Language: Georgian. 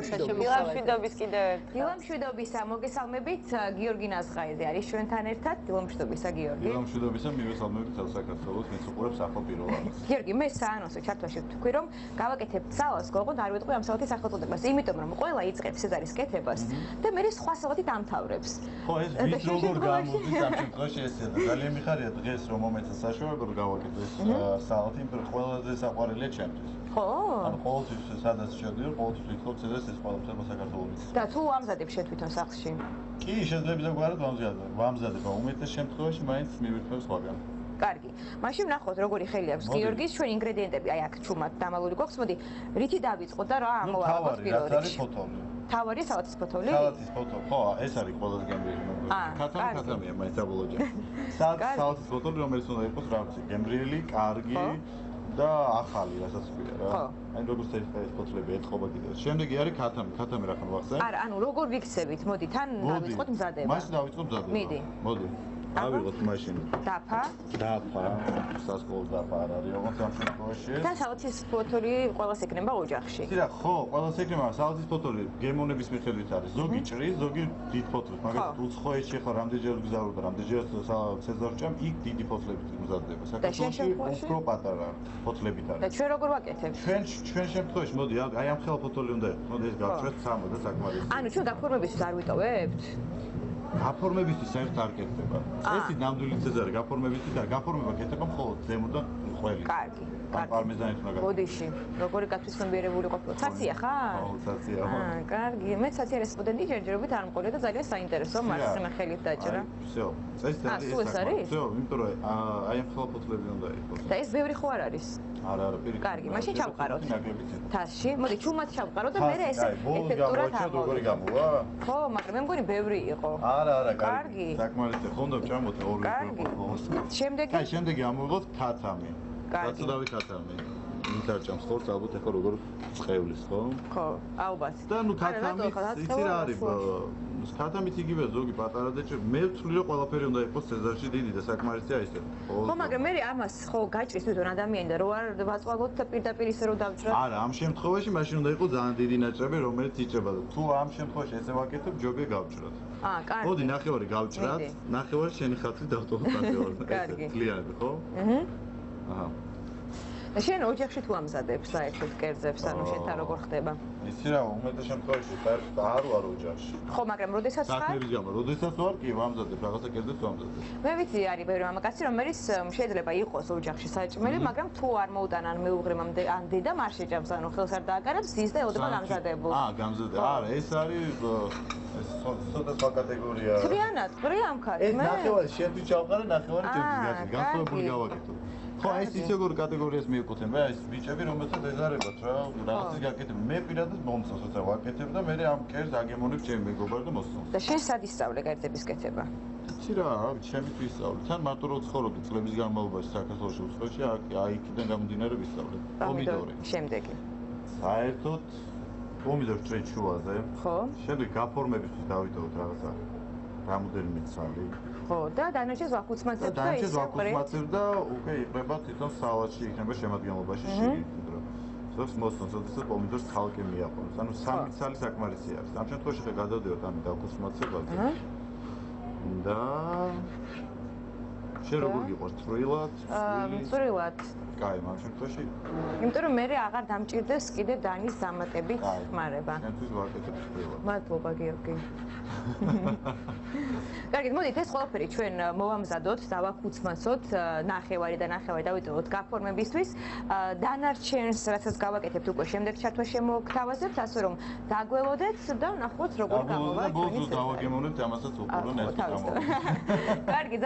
დილამშვიდობის კიდევ ერთხელ. დილამშვიდობისა, მოგესალმებით, გიორგი ნაზღაიძე არის ჩვენთან ერთად. დილამშვიდობისა, გიორგი. დილამშვიდობისა, მივესალმებით თელ საქართველოს მეცუყურებს ახალ პირველ ამას. გიორგი, მე საანონსო ჩართვაში ვთქვი, რომ გავაკეთებ ძალას, გოგონთ არ ვიტყვი ამ საათის სახელწოდებას, იმიტომ რომ ყველა იწყებს ეს არის კეთებას და მე სხვა საათით ამთავრებს. ხო, ეს ვის როგორ გამოდის ამ შემთხვევაში ესეა. ძალიან მიხარია დღეს რომ მომეცა საშუალება რომ გავაკეთო ეს საათი, იმიტომ რომ ყველაზე საყვარელია ჩემთვის. ხო? ანუ ყოველთვის სადაც შევდივარ, ყოველთვის ვიქნებ ეს ყველაფერმა საქართველოს. და თუ ამზადებ შენ თვითონ სახლში? კი, შეიძლება გვარად ვამზადება. უმეტეს შემთხვევაში მაინც მივირთმევ სხვაგან. კარგი. მაშინ ვნახოთ როგორი ხელი აქვს გიორგის, ჩვენ ინგრედიენტები აი აქ ჩუმად დამალული გვაქვს. მოდი, რითი დავიწყოთ და რა ამოვაყოთ პირველ რიგში. არის ფოთოლი. თავარი სალათის ფოთოლი? სალათის ფოთოლი. ხო, ეს არის ყველაზე გემრიელი. ქათამია მაინც აბოლოჯა. სალათის ფოთოლი რომელიც უნდა იყოს რა ვიცი, გემრიელი, კარგი და ახალი, რასაც ვიყიდა რა. აი როგორც ეს ფოთლები ეთყობა კიდევ. შემდეგი არის ქათამი რა ხარ ვახსენე? არა, ანუ როგორ ვიქცევით? მოდი, თან დავიწყოთ მზადება. მაშინ დავიწყოთ მზადება. მიდი. მოდი. ავიღოთ მაშინ. დაფა. სასკოლო დაფა არ არის, როგორც ამ შემთხვევაში. და სალათის ფოთოლი ყველას ეკნება ოჯახში. იცი რა, ხო, ყველას ეკნება, სალათის ფოთოლი გემოვნების მიხედვით არის. ზოგი ჭრის, ზოგი დიდ ფოთლს, მაგალითად უცხოეთში ხო რამდენჯერ გზავრდა, რამდენჯერ ცეზარჭამ, იქ დიდი ფოთლებით მზადდება. საქართველოში უფრო პატარა ფოთლებით არის. და ჩვენ როგორ ვაკეთებთ? ჩვენ შემთხვევაში, მოდი, აი ამ ხელა ფოთოლი უნდა იყოს. მოდი ეს გავჭრეთ 3 და საკმარისია. ანუ ჩვენ გაფორმებისთვის არ ვიტოვებთ? გაფორმებისთვის საერთოდ არ კეთდება. ესი ნამდვილი ცეზარი გაფორმებისთვის არ გაფორმება კეთდება მხოლოდ ზემოდან ყველი. კარგი. პარმეზანით უნდა გაკეთდეს. ბოდიში, როგორი გათვისმობიერებული ყოფილა. ცაცია ხარ? ხო, ცაცია. კარგი. მე ცაცია არის სტუდენტი ჯერჯერობით არ მყოლია და ძალიან საინტერესო მარცხი მე ხელით დაჭრა. всё. წესი არის. всё, იმიტომ რომ აი ამ ხელა ფოთლები უნდა იყოს. და ეს ბევრი ხო არ არის? არა, პირიქით. კარგი, მაშინ ჩავყაროთ. თასში. მოდი, ჩუმად ჩავყაროთ და მე ეს ეფექტურად ამოვაჩა როგორი გამოვა? ხო, მაგრამ მე მგონი ბევრი იყო. არა, კარგი. საკმარისია, ხონდა ჩამოთე ორი ფოთლს. შემდეგი? აი, შემდეგი ამოვიღოთ ქათამი. კარგი. ქათამი. ინტერჭამს ხორცს ალბათ ეხლა როგორ წყევლის, ხო? ხო, ალბათ. და ნუ ქათამი იცი რა არის? ქათამიც იგივე ზოგი პატარა და მე ვთვლი რომ ყველაფერი უნდა იყოს ცეზარში დიდი და საკმარისია ისე. ხო, მაგრამ მე ამას ხო გაჭრის თვითონ ადამიანი და რო არ ვაწვალოთ და პირდაპირ ისე რომ დავჭრათ. არა, ამ შემთხვევაში მაშინ უნდა იყოს ძალიან დიდი ნაჭრები, რომელიც იჭება. თუ ამ შემთხვევაში ესე ვაკეთებ, ჯობია გავჭრათ. კარგი. მოდი, ნახევარი გავჭრათ, ნახევარი შენი ხალხი დავტოვოთ ნახევარს. კარგი. ძლიერები, ხო? აჰა. და შენ ოჯახში თუ ამზადებ საერთოდ კერძებს, ანუ შენთან როგორ ხდება? იცი რა, უმეტეს შემთხვევაში საერთოდ არ ვარ ოჯახში. ხო, მაგრამ როდესაც ხარ? საქმების გამო, როდესაც ვარ, კი ვამზადებ, რაღაცა კერძებს ვამზადებ. მე ვიცი, არის ბევრი მამაკაცი, რომელიც შეიძლება იყოს ოჯახში საჭმელი, მაგრამ თუ არ მოუტანან მეუღრემამდე ან დედამ არ შეჭამს, ანუ ხელს არ დააკარებს, ზის და ოდება გამზადებულ. გამზადება. არა, ეს არის ეს ცოტა სხვა კატეგორია. ცრიანად, ყრი ამ ხარ. ეს ნახევარი შენთვის ჩავყარე, ნახევარი ჩემთვის გასცენ. განსხვავებული გავაკეთო. ხო, ეს ისე როგორ კატეგორიას მიეკუთვნება, ეს ბიჭები, რომელსაც ეზარებათ რა, რაღაცის გაკეთება. მე პირადად მომწონს, როცა ვაკეთებ და მე ამ კერძს აგემონებ ჩემი მეგობარი და მოსწონს. და შენ სად ისწავლე კერძების კეთება? იცი რა, ჩემთვის ვისწავლე. თან მარტო რო ცხოვრობდი წლების განმავლობაში საქართველოში, უცხოეთში, აი იქიდან გამომდინარე ვისწავლე. პომიდორი. შემდეგი. საერთოდ პომიდორი ჭრით შუაზე. ხო. შემდეგ გაფორმებისთვის დავიტოვოთ რაღაცა რამოდენიმე ცალი. ხო, და დანარჩენს ვაკუცმაცებ და ისე ვაკუცმაცებ და უკვე იყრება თვითონ სალათში, იქნება შემადგენლობაში შიგნით. ზოგს მოსწონს, როდესაც პომიდორს ხალკე მიაყენებს. ანუ 3 ცალი საკმარისი არის. ამ შემთხვევაში ხე გადავდივართ ამ დაკუცმაცებაზე. და შენ როგორ გიყვარს წვრილად? წვრილად. კაი, ამ შემთხვევაში. იმიტომ რომ მე აღარ დამჭირდეს კიდე დანის დამატებით ხმარება. შენთვის ვაკეთებ წვრილად. მადლობა, გიორგი. კარგი, მოდით ეს ყველაფერი ჩვენ მოვამზადოთ, დავაკუცმაცოთ, ნახევარი და ნახევარი დავიტოვოთ გაფორმებისთვის. დანარჩენს, რასაც გავაკეთებთ უკვე შემდეგ ჩათვაში მოგთავაზებთ, ასე რომ დაგველოდეთ და ნახოთ როგორ გამოვა ჩვენი ბოლოს დავაგემოვნებთ ამასაც უყურონ ეს გამოვა. კარგი,